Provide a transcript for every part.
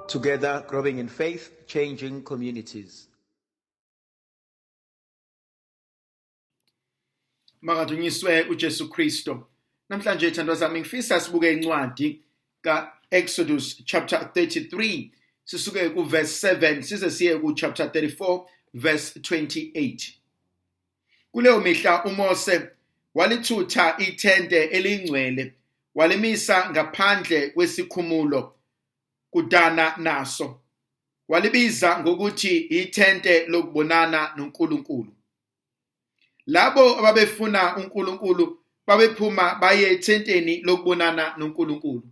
Together, growing in faith, changing communities. Makadunyiswe uJesu Kristo. Namhlanje thandwa zami ngifisa sibuke incwadi ka-Exodus chapter 33 sisuke ku verse 7 size siye ku chapter 34 verse 28. Kuleyo mihla uMose walithutha ithente elingcwele walimisa ngaphandle kwesikhumulo kudana naso. Walibiza ngokuthi ithente lokubonana noNkulunkulu. Labo ababefuna uNkulunkulu babephuma baye ethenteni lokubonana noNkulunkulu.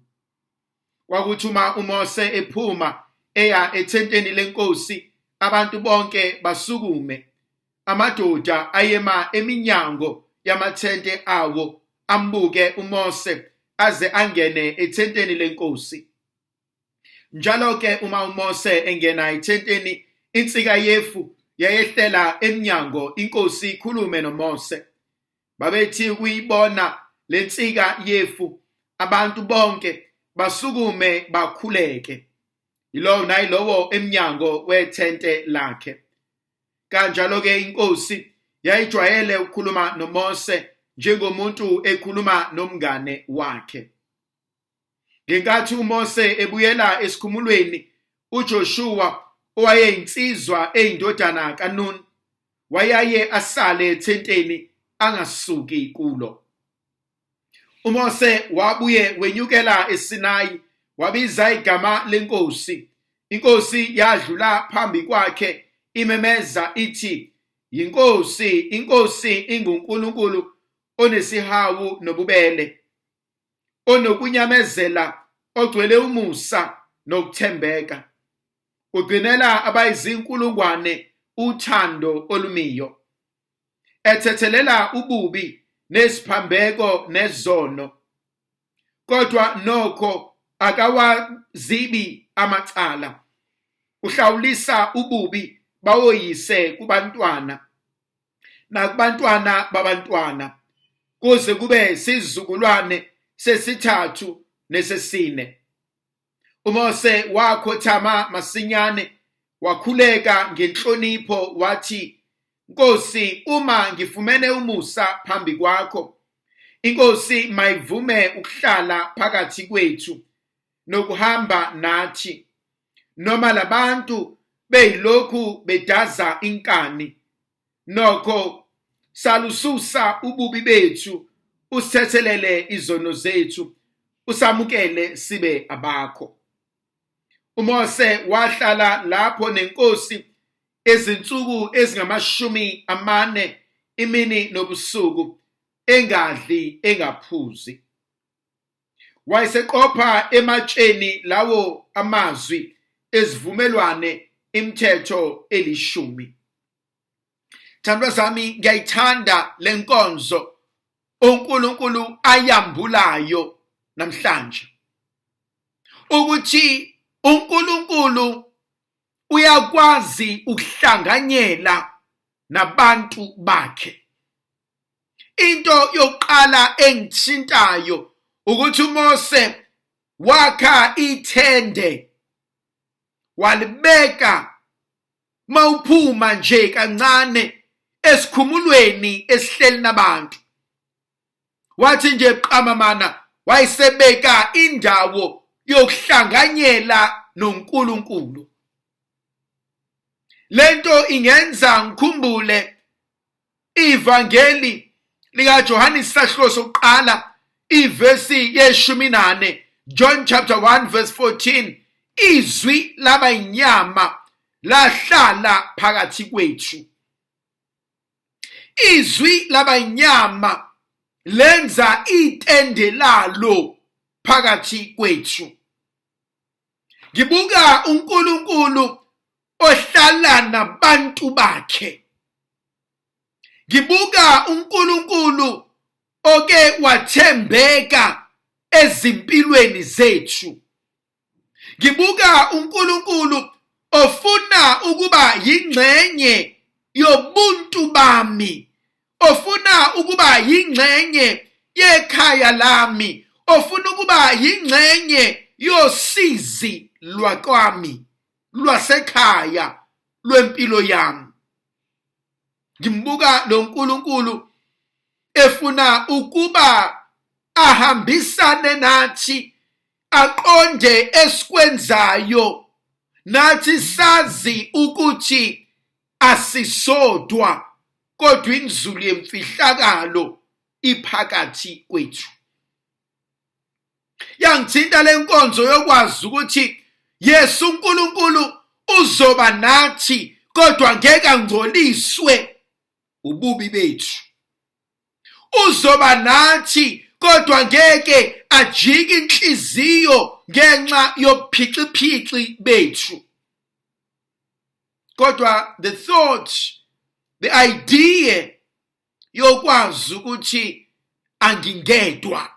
Kwakuthuma uMose ephuma eya ethenteni leNkosi, abantu bonke basukume. Amadoda ayema eminyango yamathente awo ambuke uMose aze angene ethenteni leNkosi. Njalo ke uma uMose engena ethenteni, insika yefu yayehlela eminyango iNkosi ikhulume noMose. Babethi kuyibona lensika yefu, abantu bonke basukume bakhuleke. Yilowo nayilowo eminyango wethente lakhe. Kanjalo ke iNkosi yayijwayele ukukhuluma noMose njengomuntu ekhuluma nomngane wakhe. Ngenkathi uMose ebuyela esikhumulweni, uJoshua owayeyinsizwa eyindodana kaNuni wayaye asale ethenteni angasuki kulo. uMose wabuye wenyukela eSinayi wabiza igama leNkosi. iNkosi yadlula phambi kwakhe imemeza ithi, "Yinkosi, iNkosi inguNkulunkulu onesihawu nobubele, onokunyamezela, ogcwele umusa nokuthembeka. Ugcinela abayizinkulungwane uthando olumiyo. Ethethelela ububi nesiphambeko nezono. Kodwa nokho akawazibi amacala. Uhlawulisa ububi bawoyise kubantwana nakubantwana babantwana, kuze kube isizukulwane sesithathu nesesine." uMose wakhothama masinyane, wakhuleka ngenhlonipho wathi, "Nkosi, uma ngifumene umusa phambi kwakho, iNkosi mayivume ukuhlala phakathi kwethu nokuhamba nathi. Noma labantu beyilokhu bedaza inkani, nokho salususa ububi bethu, usithethelele izono zethu, usamukele sibe abakho." uMose wahlala lapho neNkosi izinsuku ezingama40 imini nobusuku, engadli engaphuzi. Wayeseqopha ematsheni lawo amazwi ezivumelwane, imithetho 10. Thandwa zami, ngiyayithanda lenkonzo uNkulunkulu ayambulayo namhlanje, ukuthi uNkulunkulu uyakwazi ukuhlanganyela nabantu bakhe. Into yokuqala engithintayo ukuthi uMose wakha ithende, walibeka mawuphuma nje kancane esikhumulweni esihleli nabantu. Wathi nje qamamana wayesebeka indawo yokuhlanganyela noNkulunkulu. Lento ingenza ngikhumbule ivangeli likaJohane isahluko sokuqala ivesi ye-14, John chapter 1 verse 14. Izwi laba inyama lahlala phakathi kwethu. Izwi laba inyama lenza itende lalo phakathi kwethu. Ngibuka uNkulunkulu ohlala nabantu bakhe. Ngibuka uNkulunkulu oke wathembeka ezimpilweni zethu. Ngibuka uNkulunkulu ofuna ukuba yingxenye yobuntu bami, ofuna ukuba yingxenye yekhaya lami, ofuna ukuba yingxenye yosizi lwakwami lwasekhaya lwempilo yami. Ngimbuka lo nkulunkulu efuna ukuba ahambisane nathi, aqonde esikwenzayo, nathi sazi ukuthi asisodwa kodwa inzulu yemfihlakalo iphakathi kwethu. Yangithinta le nkonzo yokwazi ukuthi Yesu uNkulunkulu uzoba nathi kodwa ngeke angcoliswe ububi bethu. Uzoba nathi kodwa ngeke ajike inhliziyo ngenxa yobuphiciphici bethu. Kodwa the thought, the idea yokwazi ukuthi angingedwa,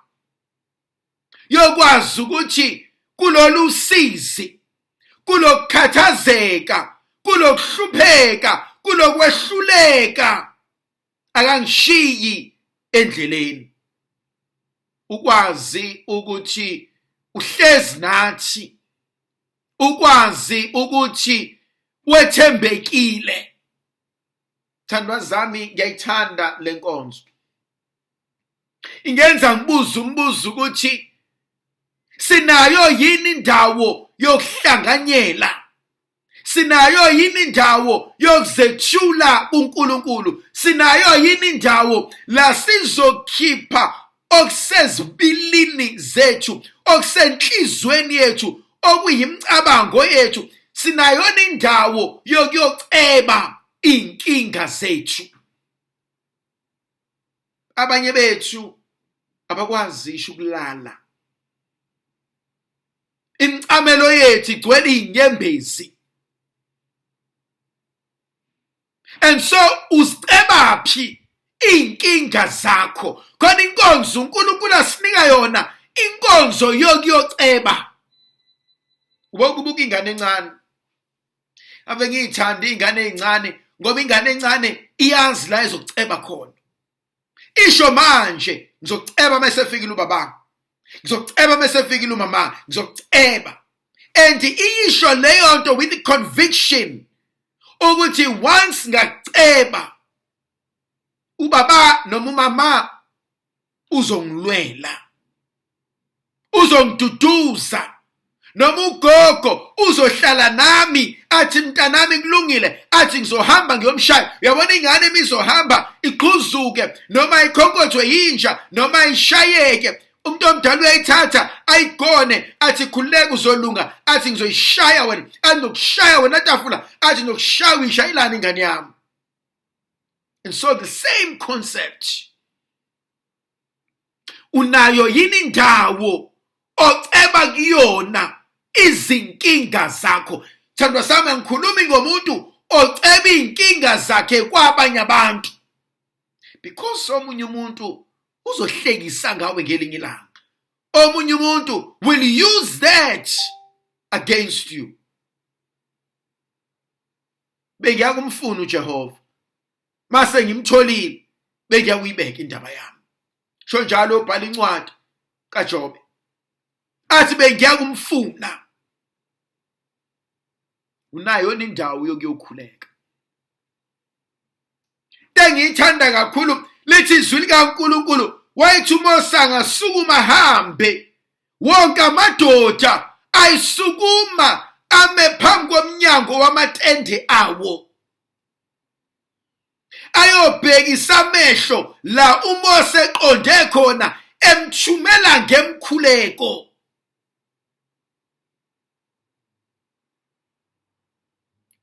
yokwazi ukuthi kulolu sizi, kulokukhathazeka, kulokuhlupheka, kulokwehluleka akangishiyi endleleni. Ukwazi ukuthi uhlezi nathi, ukwazi ukuthi wethembekile. Thandwa zami, ngiyayithanda le nkonzo. Ingenza ngibuze umbuzo ukuthi sinayo yini indawo yokuhlanganyela? Sinayo yini indawo yokuzethula kuNkulunkulu? Sinayo yini indawo la sizokhipha okusezibilini zethu, okusenhlizweni yethu, okuyimcabango yethu? Sinayo indawo yokuyoceba inkinga zethu? Abanye bethu abakwazi ukulala. Imicamelo yethu igcwele inyembezi. And so uzicebaphi inkinga zakho? Khona inkonzo uNkulunkulu asinika yona, inkonzo yokuyoceba. Ubuka ingane encane. Ave ngiyithanda ingane ezincane ngoba ingane encane iyazi la izokuceba khona. Isho manje ngizokuceba mase fikile ubaba, ngizokuceba mase fikile umama, ngizokuceba. And iyisho leyo nto with conviction ukuthi once ngaceba ubaba noma umama uzongilwela, uzongiduduza, noma ugogo uzohlala nami athi mntanami kulungile, athi ngizohamba ngiyomshaya. Uyabona ingane imizohamba iqhuzuke noma ikhonkothwe yinja noma ishayeke, umuntu omdala uyayithatha ayigone athi khululeka uzolunga, athi ngizoyishaya wena, athi nokushaya wena tafula, athi nokushaya uyishayelana ingane yami. And so the same concept. Unayo yini indawo oceba kuyona izinkinga zakho? Thandwa sami, ngikhuluma ngomuntu oceba inkinga zakhe kwabanye abantu, because omunye umuntu uzohlekisa ngawe ngelinye ilanga. Omunye umuntu will use that against you. Bengiyakumfuna uJehova, mase ngimtholile bengiyakuyibeka indaba yami. Sho njalo ubhala incwadi kaJobe athi bengiyakumfuna. Unayo indawo yokuyokhuleka. Engiyithanda kakhulu lithi izwi likaNkulunkulu, wayethi uMose angasukuma hambe, wonke amadoda ayisukuma ame phambi komnyango wamatende awo, ayobhekisa amehlo la uMose eqonde khona, emthumela ngemkhuleko.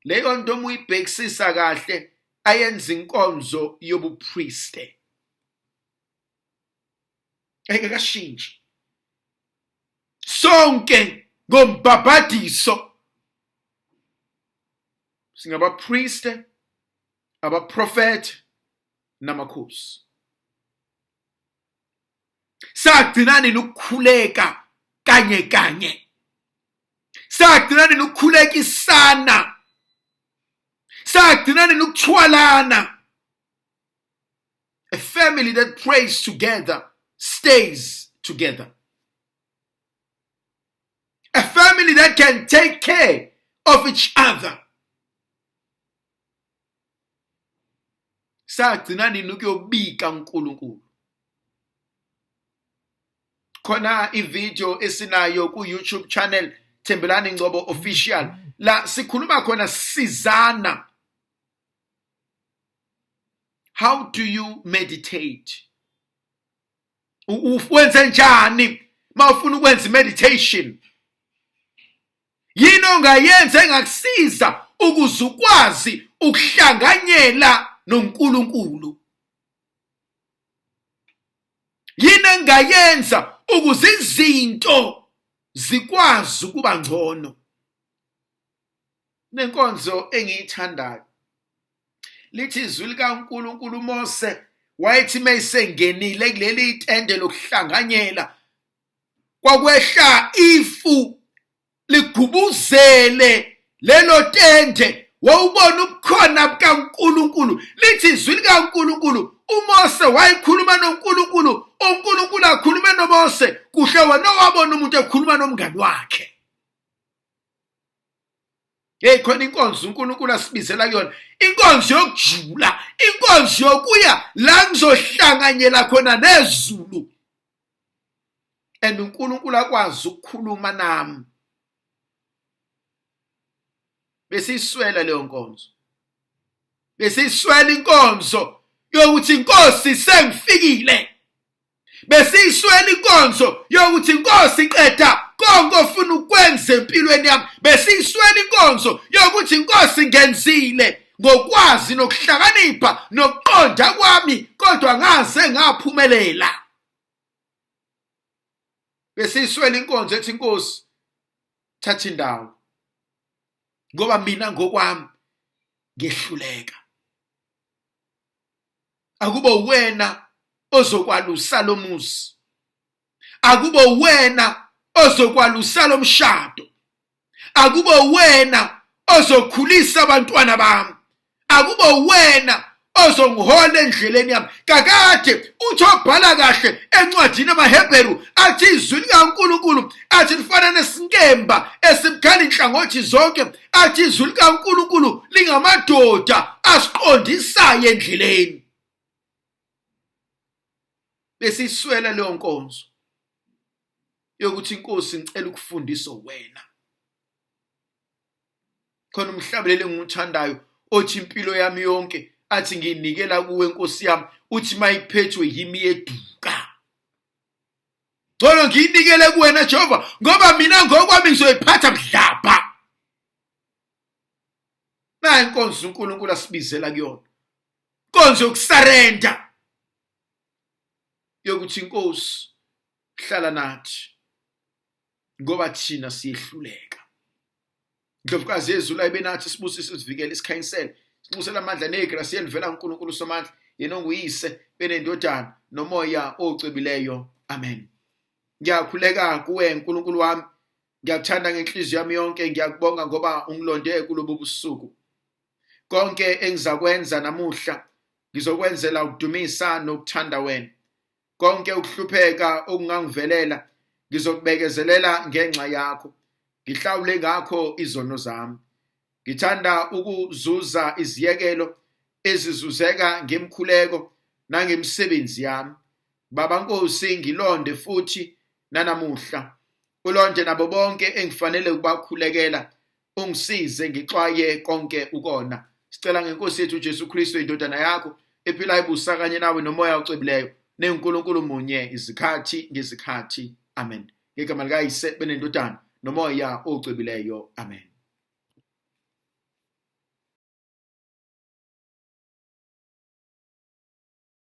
Leyo nto muyibhekisisa kahle ayenza inkonzo yobupriste. Ekakashintshi. Sonke ngombabhadiso singabapriste, abaprofeti namakhosi. Sagcinani nokukhuleka kanye kanye. Sagcinani nokukhulekisana. Sagcinani nokuthwalana. A family that prays together stays together. family that can take care of each other. Sagcina nini ukuyobika uNkulunkulu? Khona ivideo esinayo ku YouTube channel Thembelani Ngcobo official la sikhuluma khona sizana. How do you meditate? Wenze njani mawufuna ukwenza meditation? Yini ongayenza engakusiza ukuze ukwazi ukuhlanganyela noNkulunkulu? Yini engayenza ukuze izinto zikwazi ukuba ngcono? Nenkonzo engiyithandayo lithi izwi likaNkulunkulu Mose wayethi mayisengenile kuleli tende lokuhlanganyela kwakwehla ifu ligubuzele lelo tende, wawubona ubukhona bukaNkulunkulu. Lithi izwi likaNkulunkulu uMose wayikhuluma noNkulunkulu, uNkulunkulu akhulume noMose, kuhle wena wabona umuntu ekhuluma nomngani wakhe. Hey, khona inkonzo uNkulunkulu asibizela kuyona, inkonzo yokujula, inkonzo yokuya la ngizohlanganyela khona nezulu. And uNkulunkulu akwazi ukukhuluma nami. Besiswela leyo nkonzo. Besiswela inkonzo yokuthi Nkosi sengifikile. Besiswela inkonzo yokuthi Nkosi qeda konke ofuna ukwenza empilweni yami. Besiswela inkonzo yokuthi Nkosi ngenzile ngokwazi nokuhlakanipha nokuqonda kwami, kodwa ngaze ngaphumelela. Besiswela inkonzo ethi Nkosi thatha indawo, ngoba mina ngokwami ngehluleka. Akube wena ozokwalusa lo muzi, akube wena ozokwalusa lo mshado, akube wena ozokhulisa abantwana bami, akube wena ozongihola endleleni yami. Kakade uthobhala kahle encwadini amaHebheru athi izwi likaNkulunkulu athi lifana nesinkemba esibukhala inhlangothi zonke, athi izwi likaNkulunkulu lingamadoda asiqondisayo endleleni. Besiswela leyo nkonzo yokuthi Nkosi ngicela ukufundisa wena. Khona umhlabeleli enguthandayo othi impilo yami yonke athi nginikela kuwe Nkosi yami, uthi mayiphethwe yimi yeduka. Ngolo nginikele kuwena Jehova, ngoba mina ngokwami ngizoyiphatha mdlapha. Na inkonzo uNkulunkulu asibizela kuyona, inkonzo yokusarenda, yokuthi Nkosi hlala nathi ngoba thina siyehluleka. Ndlovukazi yezulu ayibe nathi, sibusise sivikele isikhanyisele, sibusela amandla negrasi elivela kuNkulunkulu somandla, yena onguyise benendodana nomoya ocwebileyo. Amen. Ngiyakhuleka kuwe Nkulunkulu wami, ngiyakuthanda ngenhliziyo yami yonke, ngiyakubonga ngoba ungilonde kulobu busuku. Konke engizakwenza namuhla ngizokwenzela ukudumisa nokuthanda wena. Konke ukuhlupheka okungangivelela ngizokubekezelela ngenxa yakho, ngihlawule ngakho izono zami. Ngithanda ukuzuza iziyekelo ezizuzeka ngemkhuleko nangemsebenzi yami. Baba Nkosi, ngilonde futhi nanamuhla, ulonde nabo bonke engifanele ukubakhulekela, ungisize ngixwaye konke ukona. Sicela ngeNkosi yethu Jesu Kristu indodana yakho ephilayo ibusa kanye nawe nomoya ocwebileyo, neNkulunkulu munye izikhathi ngezikhathi. Amen. Ngegama likaYise benendodana nomoya ocwebileyo. Amen.